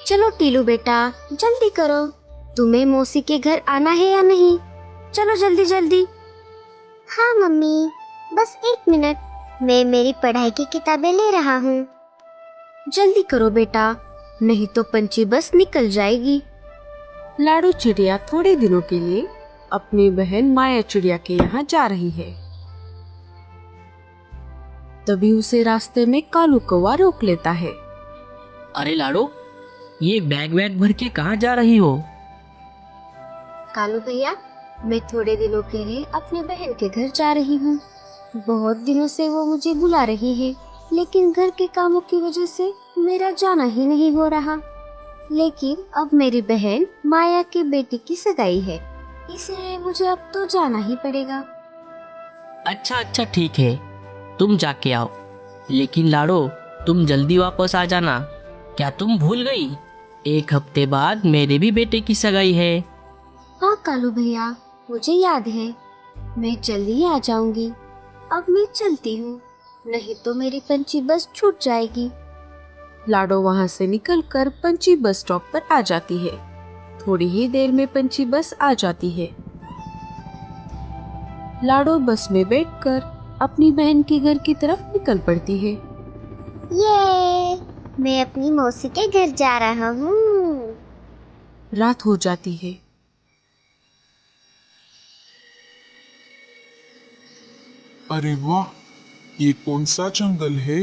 चलो टीलू बेटा, जल्दी करो। तुम्हें मौसी के घर आना है या नहीं? चलो जल्दी जल्दी। हाँ मम्मी, बस 1 मिनट, मैं मेरी पढ़ाई की किताबें ले रहा हूँ। जल्दी करो बेटा, नहीं तो पंछी बस निकल जाएगी। लाडू चिड़िया थोड़े दिनों के लिए अपनी बहन माया चिड़िया के यहाँ जा रही है। तभी उसे रास्ते में कालू कौवा रोक लेता है। अरे लाडो, ये बैग वैग भर के कहाँ जा रही हो? कालू भैया, मैं थोड़े दिनों के लिए अपनी बहन के घर जा रही हूँ। बहुत दिनों से वो मुझे बुला रही है, लेकिन घर के कामों की वजह से मेरा जाना ही नहीं हो रहा। लेकिन अब मेरी बहन माया की बेटी की सगाई है, इसलिए मुझे अब तो जाना ही पड़ेगा। अच्छा अच्छा ठीक है, तुम जाके आओ। लेकिन लाडो, तुम जल्दी वापस आ जाना। क्या तुम भूल गई? 1 हफ्ते बाद मेरे भी बेटे की सगाई है। हाँ कालू भैया, मुझे याद है, मैं जल्दी ही आ जाऊंगी। अब मैं चलती हूँ, नहीं तो मेरी पंछी बस छूट जाएगी। लाडो वहाँ से निकलकर पंछी बस स्टॉप पर आ जाती है। थोड़ी ही देर में पंछी बस आ जाती है। लाडो बस में बैठकर अपनी बहन के घर की तरफ निकल पड़ती है। ये मैं अपनी मौसी के घर जा रहा हूँ। रात हो जाती है। अरे वाह, ये कौन सा जंगल है?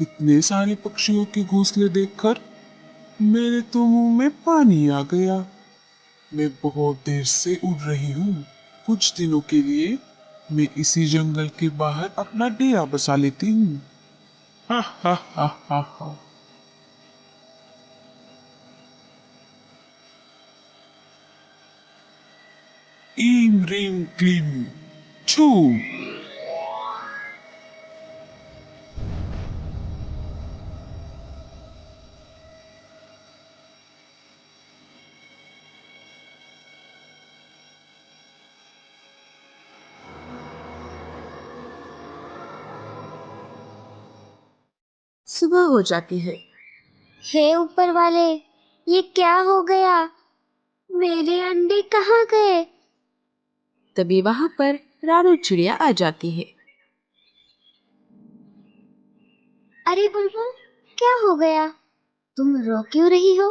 इतने सारे पक्षियों के घोंसले देखकर मेरे तो मुंह में पानी आ गया। मैं बहुत देर से उड़ रही हूँ। कुछ दिनों के लिए मैं इसी जंगल के बाहर अपना डेरा बसा लेती हूँ। हा हा हा हा हा। ईम रीम क्लीम छू। सुबह हो जाती है। हे ऊपर वाले, ये क्या हो गया? मेरे अंडे कहाँ गए? तभी वहां पर रानू चिड़िया आ जाती है। अरे बुलबुल, क्या हो गया? तुम रो क्यों रही हो?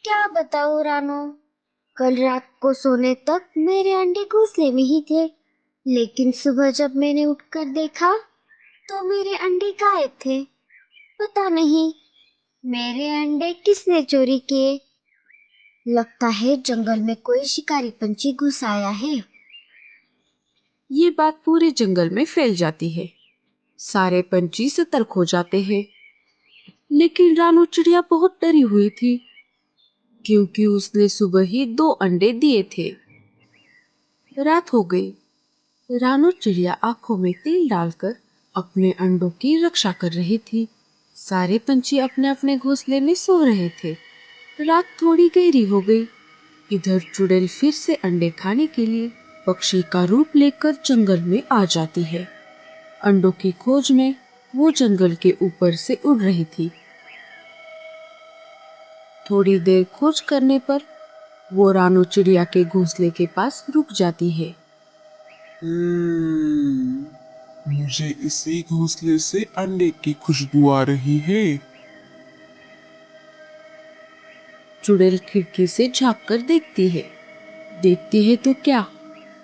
क्या बताओ रानो, कल रात को सोने तक मेरे अंडे घोंसले में ही थे, लेकिन सुबह जब मैंने उठकर देखा तो मेरे अंडे गायब थे। पता नहीं मेरे अंडे किसने चोरी किए। लगता है जंगल में कोई शिकारी पंछी घुस आया है। ये बात पूरे जंगल में फैल जाती है। सारे पंछी सतर्क हो जाते हैं। लेकिन रानू चिड़िया बहुत डरी हुई थी, क्योंकि उसने सुबह ही 2 अंडे दिए थे। रात हो गई। रानू चिड़िया आंखों में तेल डालकर अपने अंडों की रक्षा कर रही थी। सारे पंछी अपने अपने घोंसले में सो रहे थे। रात थोड़ी गहरी हो गई। इधर चुड़ैल फिर से अंडे खाने के लिए पक्षी का रूप लेकर जंगल में आ जाती है। अंडों की खोज में वो जंगल के ऊपर से उड़ रही थी। थोड़ी देर खोज करने पर वो रानू चिड़िया के घोंसले के पास रुक जाती है। मुझे इसी घोंसले से अंडे की खुशबू आ रही है। चुड़ैल खिड़की से झांक कर देखती है। देखती है तो क्या,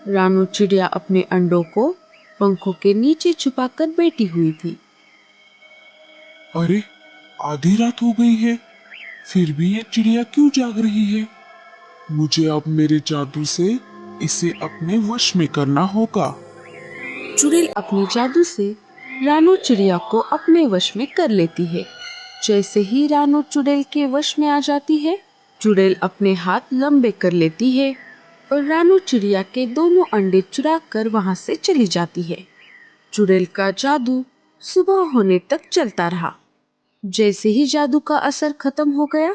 रानू चिड़िया अपने अंडों को पंखों के नीचे छुपाकर बैठी हुई थी। अरे, आधी रात हो गई है, फिर भी ये चिड़िया क्यों जाग रही है? मुझे अब मेरे जादू से इसे अपने वश में करना होगा। चुड़ैल अपने जादू से रानू चिड़िया को अपने वश में कर लेती है। जैसे ही रानू चुड़ैल के वश में आ जाती है, चुड़ैल अपने हाथ लंबे कर लेती है और रानू चिड़िया के दोनों अंडे चुरा कर वहां से चली जाती है। चुड़ैल का जादू सुबह होने तक चलता रहा। जैसे ही जादू का असर खत्म हो गया,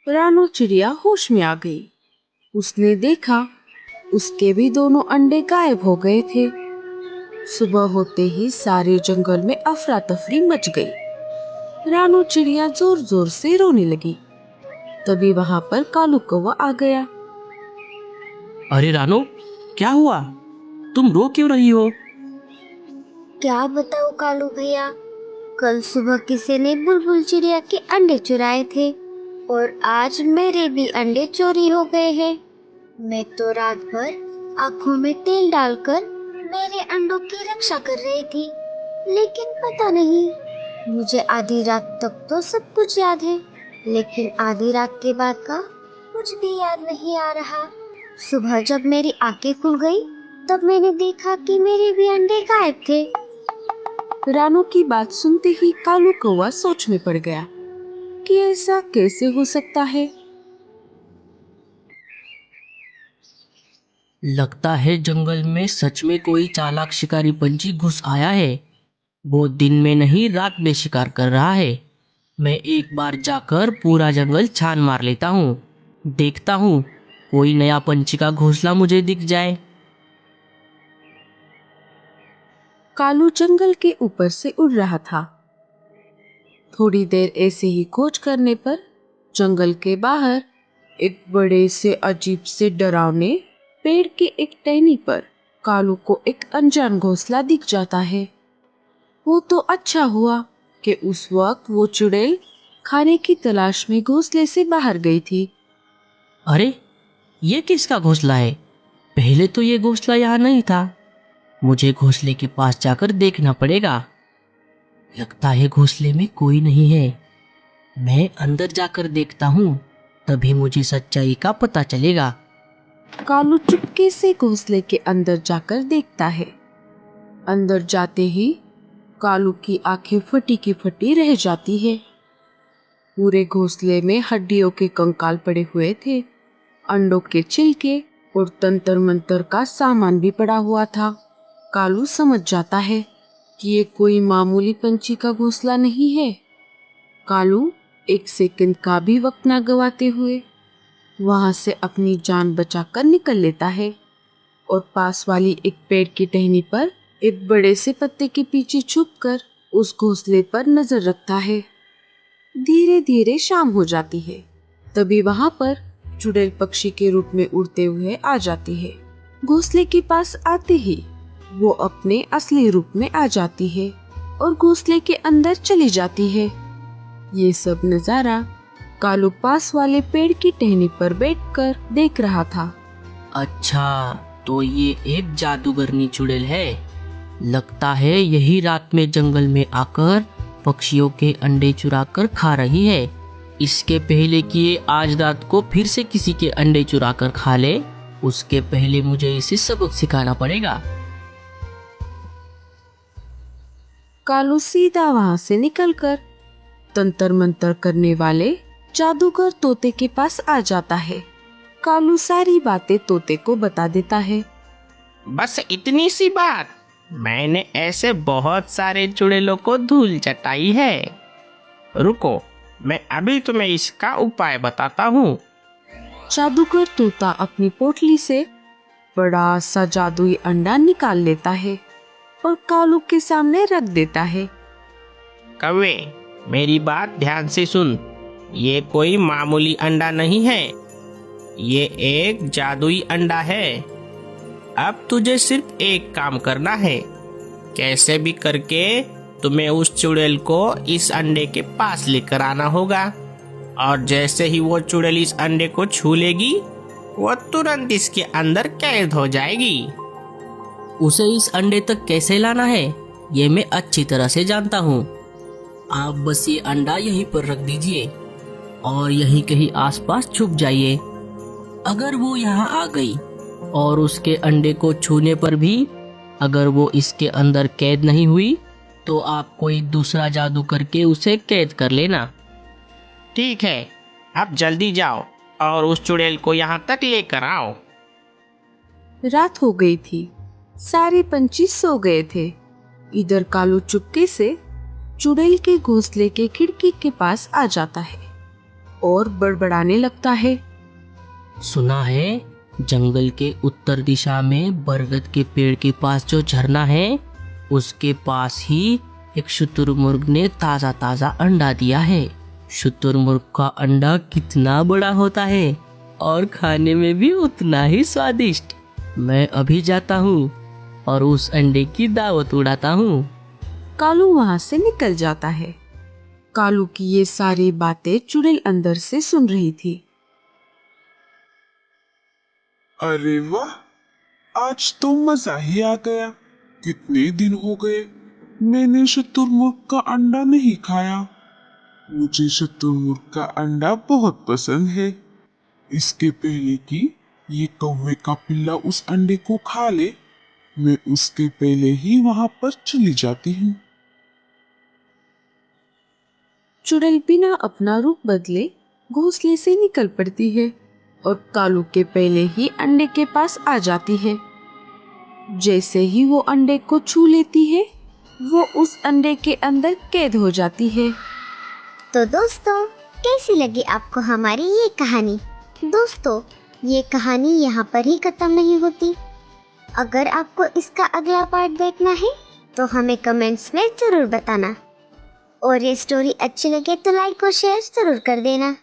रानू चिड़िया होश में आ गई। उसने देखा उसके भी दोनों अंडे गायब हो गए थे। सुबह होते ही सारे जंगल में अफरा तफरी मच गई। रानू चिड़िया जोर जोर से रोने लगी। तभी वहां पर कालू कौवा आ गया। अरे रानो, क्या हुआ? तुम रो क्यों रही हो? क्या बताओ कालू भैया, कल सुबह किसी ने बुलबुल चिड़िया के अंडे चुराए थे और आज मेरे भी अंडे चोरी हो गए हैं। मैं तो रात भर आंखों में तेल डालकर मेरे अंडों की रक्षा कर रही थी, लेकिन पता नहीं, मुझे आधी रात तक तो सब कुछ याद है, लेकिन आधी रात के बाद का कुछ भी याद नहीं आ रहा। सुबह जब मेरी आंखें खुल गई, तब मैंने देखा कि मेरे भी अंडे गायब थे। रानू की बात सुनते ही कालू कौवा सोच में पड़ गया कि ऐसा कैसे हो सकता है। लगता है जंगल में सच में कोई चालाक शिकारी पंछी घुस आया है। वो दिन में नहीं, रात में शिकार कर रहा है। मैं एक बार जाकर पूरा जंगल छान मार लेता हूँ। देखता हूँ कोई नया पंछी का घोंसला मुझे दिख जाए। कालू जंगल के ऊपर से उड़ रहा था। थोड़ी देर ऐसे ही खोज करने पर जंगल के बाहर एक बड़े से अजीब से डरावने पेड़ की एक टहनी पर कालू को एक अनजान घोंसला दिख जाता है। वो तो अच्छा हुआ कि उस वक्त वो चुड़ैल खाने की तलाश में घोंसले से बाहर गई थी। अरे, ये किसका घोंसला है? पहले तो ये घोंसला यहाँ नहीं था। मुझे घोंसले के पास जाकर देखना पड़ेगा। लगता है घोंसले में कोई नहीं है। मैं अंदर जाकर देखता हूँ, तभी मुझे सच्चाई का पता चलेगा। कालू चुपके से घोंसले के अंदर जाकर देखता है। अंदर जाते ही कालू की आंखें फटी की फटी रह जाती है। पूरे घोंसले में हड्डियों के कंकाल पड़े हुए थे, अंडों के छिलके और तंत्र मंत्र का सामान भी पड़ा हुआ था। कालू समझ जाता है कि ये कोई मामूली पंछी का घोंसला नहीं है। कालू एक सेकंड का भी वक्त ना गवाते हुए वहां से अपनी जान बचाकर निकल लेता है और पास वाली एक पेड़ की टहनी पर एक बड़े से पत्ते के पीछे छुपकर उस घोंसले पर नजर रखता है। धीरे धीरे शाम हो जाती है। तभी वहां पर चुड़ैल पक्षी के रूप में उड़ते हुए आ जाती है। घोंसले के पास आते ही वो अपने असली रूप में आ जाती है और घोंसले के अंदर चली जाती है। ये सब नजारा कालू पास वाले पेड़ की टहनी पर बैठकर देख रहा था। अच्छा, तो ये एक जादूगरनी चुड़ैल है। लगता है यही रात में जंगल में आकर पक्षियों के अंडे चुराकर खा रही है। इसके पहले कि ये आज रात को फिर से किसी के अंडे चुराकर खा ले, उसके पहले मुझे इसे सबक सिखाना पड़ेगा। कालू सीधा वहां से निकलकर तंत्र मंत्र करने वाले जादूगर तोते के पास आ जाता है। कालू सारी बातें तोते को बता देता है। बस इतनी सी बात, मैंने ऐसे बहुत सारे चुड़ैलों को धूल चटाई है। रुको, मैं अभी तुम्हें इसका उपाय बताता हूँ। जादूगर तोता अपनी पोटली से बड़ा सा जादुई अंडा निकाल लेता है और कालू के सामने रख देता है। कौवे, मेरी बात ध्यान से सुन। ये कोई मामूली अंडा नहीं है, ये एक जादुई अंडा है। अब तुझे सिर्फ एक काम करना है। कैसे भी करके तुम्हें उस चुड़ैल को इस अंडे के पास लेकर आना होगा, और जैसे ही वो चुड़ैल इस अंडे को छू लेगी, वो तुरंत इसके अंदर कैद हो जाएगी। उसे इस अंडे तक कैसे लाना है, ये मैं अच्छी तरह से जानता हूँ। आप बस ये अंडा यहीं पर रख दीजिए और यहीं कहीं आसपास छुप जाइए। अगर वो यहाँ आ गई और उसके अंडे को छूने पर भी अगर वो इसके अंदर कैद नहीं हुई, तो आप कोई दूसरा जादू करके उसे कैद कर लेना। ठीक है, अब जल्दी जाओ और उस चुड़ैल को यहाँ तक लेकर आओ। रात हो गई थी, सारे पंछी सो गए थे। इधर कालू चुपके से चुड़ैल के घोंसले के खिड़की के पास आ जाता है और बड़बड़ाने लगता है। सुना है जंगल के उत्तर दिशा में बरगद के पेड़ के पास जो झरना है, उसके पास ही एक शुतुरमुर्ग ने ताजा ताजा अंडा दिया है। शुतुरमुर्ग का अंडा कितना बड़ा होता है और खाने में भी उतना ही स्वादिष्ट। मैं अभी जाता हूँ और उस अंडे की दावत उड़ाता हूँ। कालू वहां से निकल जाता है। कालू की ये सारी बातें चुड़ैल अंदर से सुन रही थी। अरे वाह, आज तो मजा ही आ गया। कितने दिन हो गए मैंने शुतुरमुर्ग का अंडा नहीं खाया। मुझे शुतुरमुर्ग का अंडा बहुत पसंद है। इसके पहले कि ये कौवे का पिल्ला उस अंडे को खा ले, मैं उसके पहले ही वहां पर चली जाती हूँ। चुड़ैल बिना अपना रूप बदले घोंसले से निकल पड़ती है और कालू के पहले ही अंडे के पास आ जाती है। जैसे ही वो अंडे को छू लेती है, वो उस अंडे के अंदर कैद हो जाती है। तो दोस्तों, कैसी लगी आपको हमारी ये कहानी? दोस्तों, ये कहानी यहाँ पर ही खत्म नहीं होती। अगर आपको इसका अगला पार्ट देखना है तो हमें कमेंट्स में जरूर बताना। और ये स्टोरी अच्छी लगे तो लाइक और शेयर जरूर कर देना।